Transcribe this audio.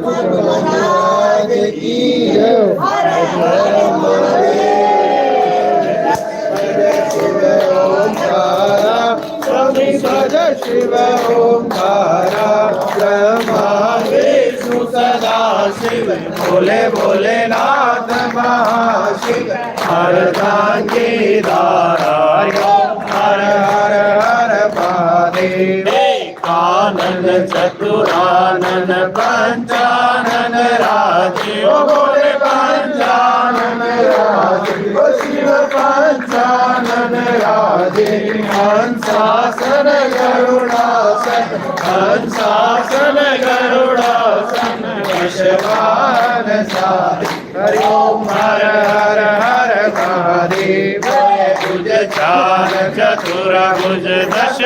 महाराज की जय। हर हर सद शिव ओंकारा ब्रह्मा विष्णु सदा शिव भोले भोलेनाथ महाशिव हर की दारा हर हर हर महादेव आनंद चतुरानन पंचानन राजीव बोले पंचानन राजीव शिव पंचानन राजीव हंसासन गरुड़ासन हंसासन गरुड़ासन विश्वान सारी हरि ओम हर हर हर महादेव भुज चार चतुर भुज दश